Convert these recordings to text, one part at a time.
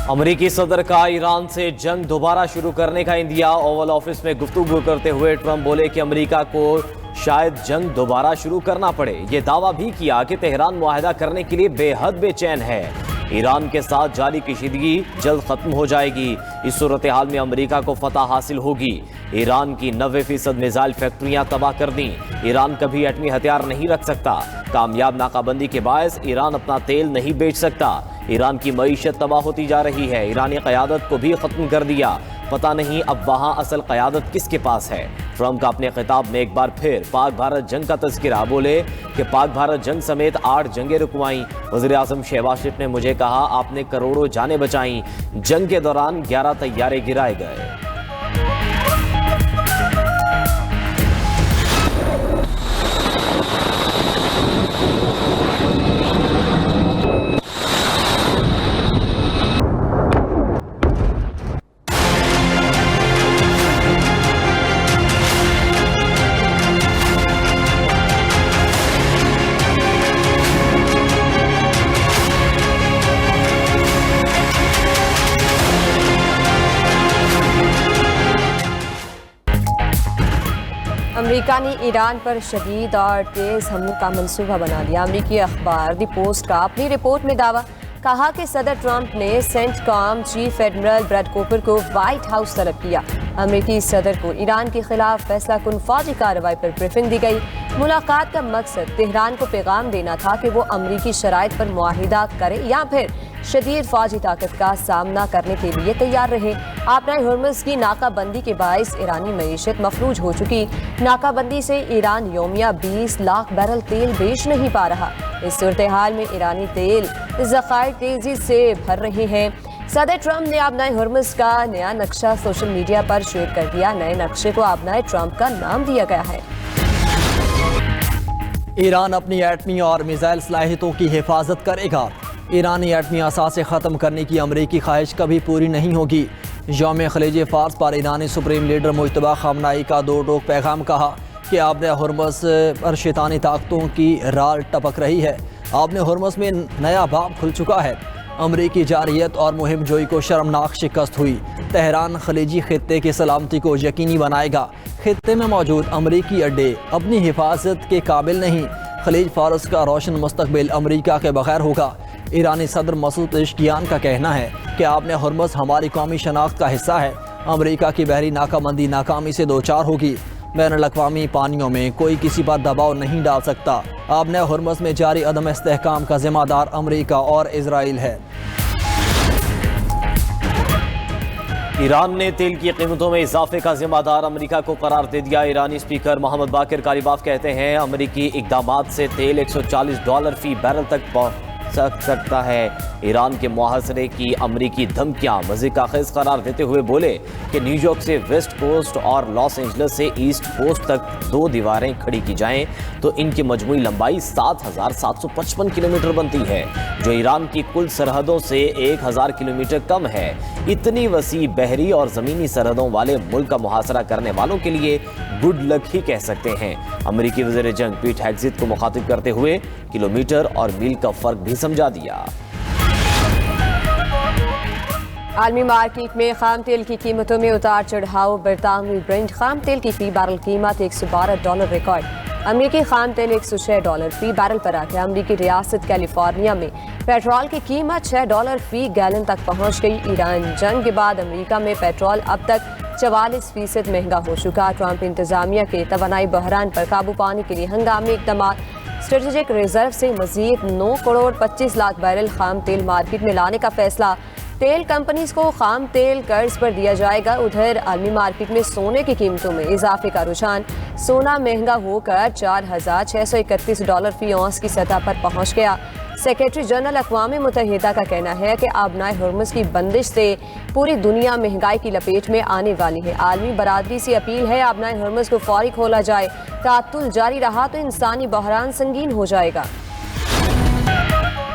अमरीकी सदर का ईरान से जंग दोबारा शुरू करने का इंदिया। ओवल ऑफिस में गुफ्तगू करते हुए ट्रंप बोले कि अमरीका को शायद जंग दोबारा शुरू करना पड़े। ये दावा भी किया कि तेहरान मुआहदा करने के लिए बेहद बेचैन है। ईरान के साथ जारी कशीदगी जल्द खत्म हो जाएगी। इस सूरत हाल में अमरीका को फतह हासिल होगी। ईरान की 90% मिसाइल फैक्ट्रियां तबाह कर दी। ईरान कभी एटमी हथियार नहीं रख सकता। कामयाब नाकाबंदी के बायस ईरान अपना तेल नहीं बेच सकता। ईरान की मईशत तबाह होती जा रही है। ईरानी क़यादत को भी ख़त्म कर दिया। पता नहीं अब वहाँ असल क़यादत किसके पास है। ट्रंप का अपने खिताब में एक बार फिर पाक भारत जंग का तज़किरा। बोले कि पाक भारत जंग समेत 8 जंगें रुकवाईं। वज़ीर आज़म शहबाज शरीफ ने मुझे कहा आपने करोड़ों जानें बचाईं। जंग के दौरान 11 तैयारे गिराए गए। अमेरिका ने ईरान पर शदीद और तेज़ हमलों का मंसूबा बना लिया। अमेरिकी अखबार द पोस्ट का अपनी रिपोर्ट में दावा कहा कि सदर ट्रंप ने CENTCOM chief admiral Brad Cooper को व्हाइट हाउस तलब किया। अमेरिकी सदर को ईरान के खिलाफ फैसला कुन फौजी कार्रवाई पर ब्रीफिंग दी गई। मुलाकात का मकसद तेहरान को पैगाम देना था कि वो अमरीकी शराइत पर मुआहिदा करे या फिर शदीद फौजी ताकत का सामना करने के लिए तैयार रहे। आपना हुर्मुज़ की नाकाबंदी के बायस ईरानी मईशत मफलूज हो चुकी। नाकाबंदी से ईरान योमिया 20 लाख बैरल तेल बेच नहीं पा रहा। इस सूरत हाल में ईरानी तेल ज़खायर तेजी से भर रहे हैं। सदर ट्रंप ने आपना हुर्मुज़ का नया नक्शा सोशल मीडिया पर शेयर कर दिया। नए नक्शे को आपना ट्रंप का नाम दिया गया है। ईरान अपनी एटमी और मिसाइल सलाहियतों की हिफाजत करेगा। ईरानी एटमी असासे ख़त्म करने की अमरीकी ख्वाहिश कभी पूरी नहीं होगी। यौम खलीज फ़ार्स पर ईरानी सुप्रीम लीडर मुज्तबा ख़ामनाई का दो टोक पैगाम कहा कि आपने हुर्मुज़ पर शैतानी ताकतों की राल टपक रही है। आपने हुर्मुज़ में नया बाब खुल चुका है। अमरीकी जारियत और मुहिम जोई को शर्मनाक शिकस्त हुई। तेहरान खलीजी खित्ते की सलामती को यकीनी बनाएगा। खित्ते में मौजूद अमरीकी अड्डे अपनी हिफाजत के काबिल नहीं। खलीज फ़ारस का रोशन मुस्तकबिल अमरीका के बगैर होगा। ईरानी सदर मसूद पेज़ेश्कियान का कहना है कि आपने हुर्मुज़ हमारी कौमी शनाख्त का हिस्सा है। अमरीका की बहरी नाकाबंदी नाकामी से दो चार होगी। बैनुल-अक़वामी पानियों में कोई किसी पर दबाव नहीं डाल सकता। आपने हुर्मुज़ में जारी अदम इस्तेहकाम का ज़िम्मेदार अमरीका और इजराइल है। ईरान ने तेल की कीमतों में इजाफे का जिम्मेदार अमेरिका को करार दे दिया। ईरानी स्पीकर मोहम्मद बाकिर कालिबाफ कहते हैं अमेरिकी इक़दामात से तेल $140 फी बैरल तक पहुँच सकता है। ईरान के मुआहसरे की अमरीकी धमकियां मज़ीद का खेज़ करार देते हुए बोले कि न्यूयॉर्क से वेस्ट कोस्ट और लॉस एंजल्स से ईस्ट कोस्ट तक 2 दीवारें खड़ी की जाएं तो इनकी मजमूई लंबाई 7,755 किलोमीटर बनती है, जो ईरान की कुल सरहदों से 1,000 किलोमीटर कम है। इतनी वसी बहरी और ज़मीनी सरहदों वाले मुल्क का मुहासरा करने वालों के लिए गुड लक ही कह सकते हैं। अमरीकी वज़ीर जंग पीट हेग्सेथ को मुखातिब करते हुए किलोमीटर और मील का फ़र्क भी समझा दिया। आलमी मार्केट में खाम तेल की कीमतों में उतार चढ़ाव। बरतानवी ब्रेंट खाम तेल की फी बैरल कीमत $112 रिकॉर्ड। अमरीकी खाम तेल $106 फी बैरल पर आ गया। अमरीकी रियासत कैलिफोर्निया में पेट्रोल की कीमत $6 फी गैलन तक पहुंच गई। ईरान जंग के बाद अमरीका में पेट्रोल अब तक 44% महंगा हो चुका। ट्रंप इंतजामिया के तवानाई बहरान पर काबू पाने के लिए हंगामी इक़दाम। स्ट्रेटेजिक रिजर्व से मजीद 9 करोड़ 25 लाख बैरल खाम तेल मार्केट में लाने का फैसला। तेल कंपनीज को खाम तेल कर्ज पर दिया जाएगा। उधर आलमी मार्केट में सोने की कीमतों में इजाफे का रुझान। सोना महंगा होकर $4,631 फी औंस की सतह पर पहुंच गया। सेक्रेटरी जनरल अक़वाम मुत्तहिदा का कहना है कि आबनाए हुर्मुज़ की बंदिश से पूरी दुनिया महंगाई की लपेट में आने वाली है। आलमी बरादरी से अपील है आबनाए हुर्मुज़ को फौरी खोला जाए। ताअत्तुल जारी रहा तो इंसानी बहरान संगीन हो जाएगा।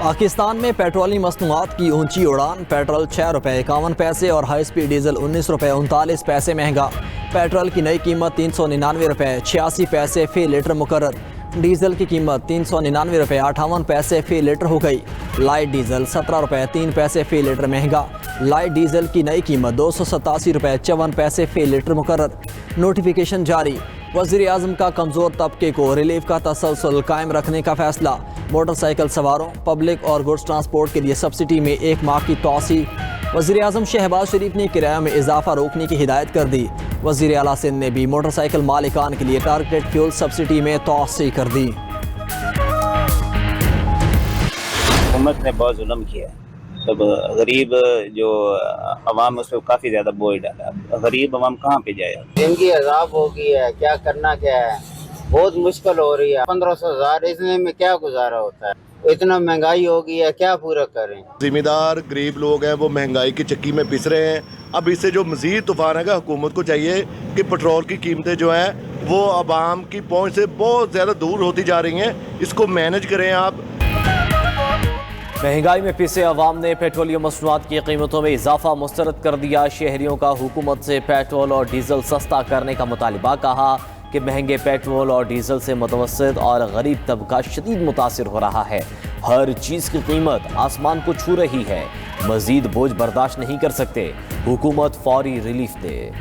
पाकिस्तान में पेट्रोली मसनूआत की ऊंची उड़ान। पेट्रोल ₹6.51 और हाई स्पीड डीजल ₹19.39 महंगा। पेट्रोल की नई कीमत ₹399.86 फ़ी लीटर मुकर्रर। डीजल की कीमत 399 रुपये 58 पैसे फ़ी लीटर हो गई। लाइट डीजल 17 रुपये 3 पैसे फ़ी लीटर महंगा। लाइट डीजल की नई कीमत 287 रुपये 54 पैसे फ़ी लीटर मुकर्रर। नोटिफिकेशन जारी। वज़ीर आज़म का कमज़ोर तबके को रिलीफ का तसलसल कायम रखने का फैसला। मोटरसाइकिल सवारों, पब्लिक और गुड्स ट्रांसपोर्ट के लिए सब्सिडी में 1 माह की तोसी। वज़ीर आज़म शहबाज शरीफ ने किराया में इजाफा रोकने की हिदायत कर दी। वज़ीर आला सिंध ने भी मोटरसाइकिल मालिकान के लिए टारगेटेड फ्यूल सब्सिडी में तोसी कर दी। हुकूमत ने बहुत जुल्म किया है, सब गरीब जो अवाम उस पर काफ़ी ज़्यादा बोझ डाला। गरीब अवाम कहाँ पे जाए? जिंदगी अजाब हो गई है, क्या करना क्या है, बहुत मुश्किल हो रही है। 1500 इसने में क्या गुजारा होता है? इतना महंगाई हो गई है, क्या पूरा करें? जिम्मेदार गरीब लोग हैं वो महंगाई की चक्की में पिस रहे हैं। अब इससे जो मज़ीद तूफान है, हुकूमत को चाहिए कि पेट्रोल की कीमतें जो हैं वो आवाम की पहुंच से बहुत ज़्यादा दूर होती जा रही हैं, इसको मैनेज करें आप। महंगाई में पिसे अवाम ने पेट्रोलियम मसनूआत की कीमतों में इजाफा मुस्तरद कर दिया। शहरियों का हुकूमत से पेट्रोल और डीजल सस्ता करने का मुतालिबा। कहा कि महंगे पेट्रोल और डीजल से मुतवस्सित और गरीब तबका शदीद मुतासिर हो रहा है। हर चीज़ की कीमत आसमान को छू रही है। मजीद बोझ बर्दाश्त नहीं कर सकते। हुकूमत फौरी रिलीफ दे।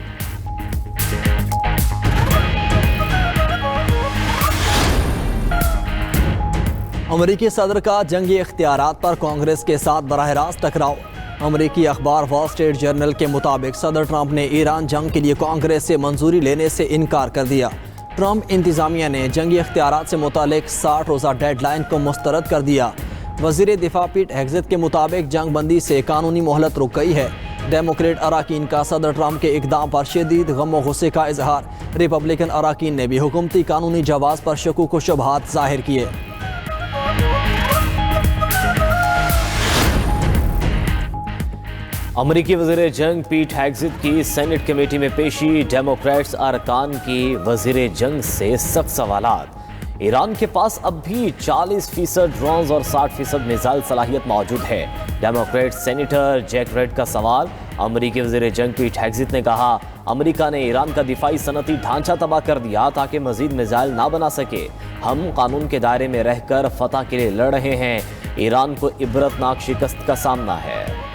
अमरीकी सदर का जंगी इख्तियारात पर कांग्रेस के साथ बराह रास्त टकराव। अमरीकी अखबार वॉल स्ट्रीट जर्नल के मुताबिक सदर ट्रंप ने ईरान जंग के लिए कांग्रेस से मंजूरी लेने से इनकार कर दिया। ट्रंप इंतजामिया ने जंगी इख्तियारात से मुतालिक 60 रोज़ा डेडलाइन को मुस्तरद कर दिया। वज़ीर दिफा पीट हेग्सेथ के मुताबिक जंग बंदी से कानूनी मोहलत रुक गई है। डेमोक्रेट अराकीन का सदर ट्रंप के इकदाम पर शदीद गम व गुस्से का इजहार। रिपब्लिकन अराकीन ने भी हुकूमती कानूनी जवाब पर शकूक व शुबहात जाहिर किए। अमरीकी वज़ीर जंग पीट हेग्सेथ की सेनेट कमेटी में पेशी। डेमोक्रेट्स अरकान की वज़ीर जंग से सख्त सवालात। ईरान के पास अब भी 40% ड्रोन्स और 60% मिसाइल सलाहियत मौजूद है। डेमोक्रेट सेनेटर जैक रेड का सवाल। अमरीकी वज़ीर जंग पीट हेग्सेथ ने कहा अमरीका ने ईरान का दिफाई सनती ढांचा तबाह कर दिया ताकि मजीद मिसाइल ना बना सके। हम कानून के दायरे में रहकर फतह के लिए लड़ रहे हैं। ईरान को इबरतनाक शिकस्त का सामना है।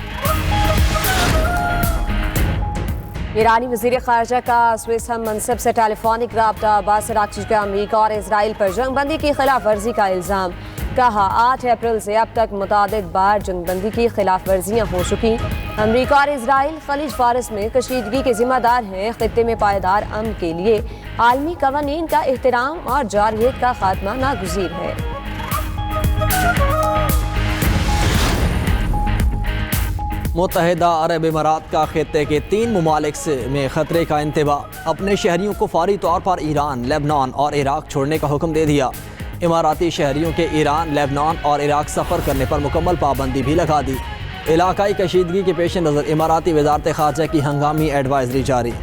ईरानी वज़ीर ख़ारजा का स्विस हम मनसब से टेलीफोनिक रब्ता। अब्बास अराग़ची का अमरीका और इसराइल पर जंगबंदी की खिलाफ वर्जी का इल्ज़ाम। कहा 8 अप्रैल से अब तक मुतादिद बार जंगबंदी की खिलाफ वर्जियाँ हो चुकी। अमरीका और इसराइल खलीज फारस में कशीदगी के जिम्मेदार हैं। खित्ते में पायदार अमन के लिए आलमी कवानीन का एहतराम और जारहियत का खात्मा नागुज़ीर है। मुत्तहिदा अरब इमारात का खित्ते के 3 ममालिक से में ख़तरे का इंतबाह। अपने शहरियों को फौरी तौर पर ईरान, लेबनान और इराक छोड़ने का हुक्म दे दिया। इमाराती शहरियों के ईरान, लेबनान और इराक सफ़र करने पर मुकम्मल पाबंदी भी लगा दी। इलाकाई कशीदगी के पेश नज़र इमाराती वज़ारत ख़ारजा की हंगामी एडवाइजरी जारी।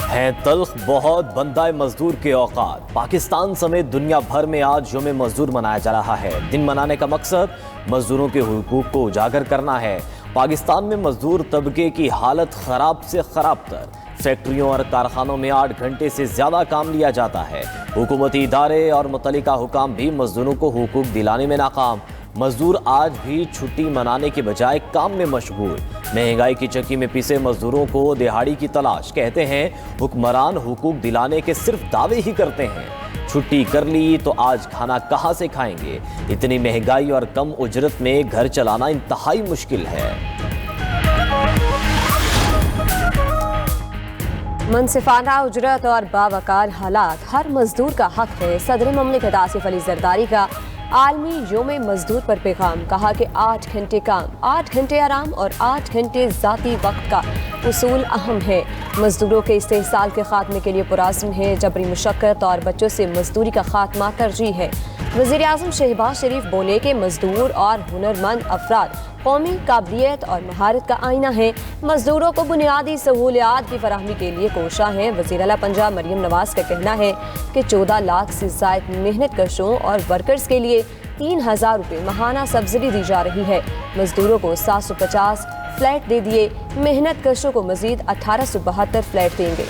हैं तल्ख बहुत बंदाए मजदूर के औकात। पाकिस्तान समेत दुनिया भर में आज यौम मजदूर मनाया जा रहा है। दिन मनाने का मकसद मजदूरों के हुकूक को उजागर करना है। पाकिस्तान में मजदूर तबके की हालत खराब से खराब तर। फैक्ट्रियों और कारखानों में 8 घंटे से ज्यादा काम लिया जाता है। हुकूमती इदारे और मुतल्लिका हुकाम भी मजदूरों को हुकूक दिलाने में नाकाम। मजदूर आज भी छुट्टी मनाने के बजाय काम में मशगूल। महंगाई की चक्की में पिसे मजदूरों को दिहाड़ी की तलाश। कहते हैं हुक्मरान हुकूक दिलाने के सिर्फ दावे ही करते हैं। छुट्टी कर ली तो आज खाना कहाँ से खाएंगे? इतनी महंगाई और कम उजरत में घर चलाना इंतहाई मुश्किल है। मुनसिफाना उजरत और बावकार हालात हर मजदूर का हक है। सदर ममलिकत आसिफ अली जरदारी का आलमी योम मजदूर पर पैगाम। कहा कि 8 घंटे काम, 8 घंटे आराम और 8 घंटे ज़ाती वक्त का उसूल अहम है। मजदूरों के इस्तेहसाल के खात्मे के लिए पुराज़्म है। जबरी मुशक्क़त और बच्चों से मजदूरी का खात्मा तरजीह है। वज़ीर आज़म शहबाज शरीफ बोले कि मजदूर और हुनरमंद अफराद कौमी काबिलियत और महारत का आईना है। मजदूरों को बुनियादी सहूलियात की फराहमी के लिए कोशा है। वज़ीर आला पंजाब मरियम नवाज का कहना है कि 14 लाख से ज़ायद मेहनत कशों और वर्कर्स के लिए 3000 रुपये माहाना सब्सिडी दी जा रही है। मजदूरों को 750 फ्लैट दे दिए। मेहनत कशों को मजीद 1872 फ्लैट देंगे।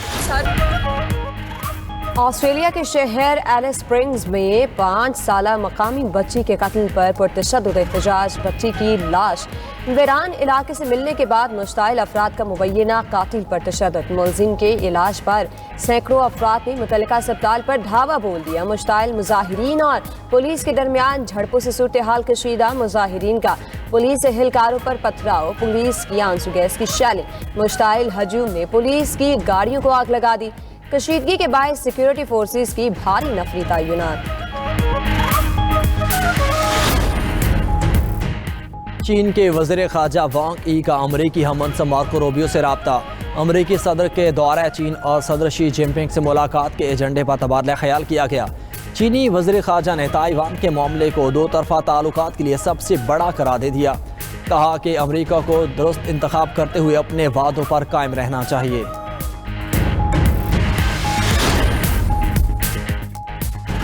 ऑस्ट्रेलिया के शहर एलिस स्प्रिंग्स में 5 साला मकामी बच्ची के कत्ल पर पुरतशद्दुद एहतजाज। बच्ची की लाश वीरान इलाके से मिलने के बाद मुश्ताइल अफराद का मुबैना कातिल पर तशद्दुद। मुलजिम के इलाज पर सैकड़ों अफराद ने मुतल्लिका अस्पताल पर धावा बोल दिया। मुश्ताइल मुजाहिरीन और पुलिस के दरमियान झड़पों से सूरत हाल कशीदा। मुजाहिरीन का पुलिस एहलकारों पर पथराव, पुलिस की आंसू गैस की शैलिंग। मुश्ताइल हजूम ने पुलिस की गाड़ियों को आग लगा दी। कशीदगी के बायस सिक्योरिटी फोर्सेस की भारी नफरी तयनात। चीन के वज़ीर ख़ारजा वांग यी का अमरीकी हममंसब मार्को रूबियो से रब्ता। अमरीकी सदर के दौरे चीन और सदर शी जिनपिंग से मुलाकात के एजेंडे पर तबादला ख्याल किया गया। चीनी वज़ीर ख़ारजा ने ताइवान के मामले को दो तरफा ताल्लुकात के लिए सबसे बड़ा करार दे दिया। कहा कि अमरीका को दुरुस्त इंतखाब करते हुए अपने वादों पर कायम रहना चाहिए।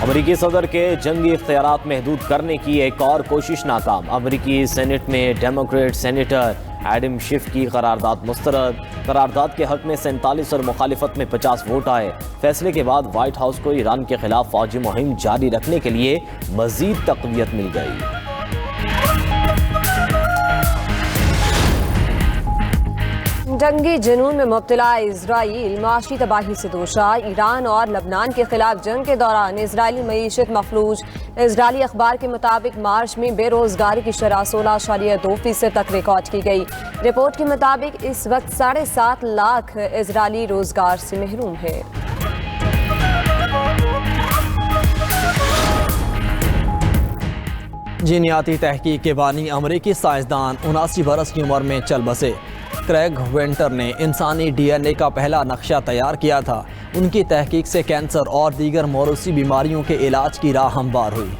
अमरीकी सदर के जंगी इख्तियारात महदूद करने की एक और कोशिश नाकाम। अमरीकी सेनेट में डेमोक्रेट सेनेटर एडम शिफ की करारदाद मुस्तरद। करारदाद के हक में 47 और मुखालिफत में 50 वोट आए। फैसले के बाद व्हाइट हाउस को ईरान के खिलाफ फौजी मुहिम जारी रखने के लिए मजीद तक़वियत मिल गई। जंगी जुनून में मुब्तला इजराइल माशी तबाही से दोचार। ईरान और लबनान के खिलाफ जंग के दौरान इजरायली मईशत मफलूज। इजरायली अखबार के मुताबिक मार्च में बेरोजगारी की शरह 16.2% तक रिकॉर्ड की गई। रिपोर्ट के मुताबिक इस वक्त 7.5 लाख इजरायली रोजगार से महरूम है। जीनियाती तहकीक के बानी अमरीकी साइंसदान 79 बरस की उम्र में चल बसे। क्रेग वेंटर ने इंसानी DNA का पहला नक्शा तैयार किया था। उनकी तहकीक से कैंसर और दीगर मौरूसी बीमारियों के इलाज की राह हमवार हुई।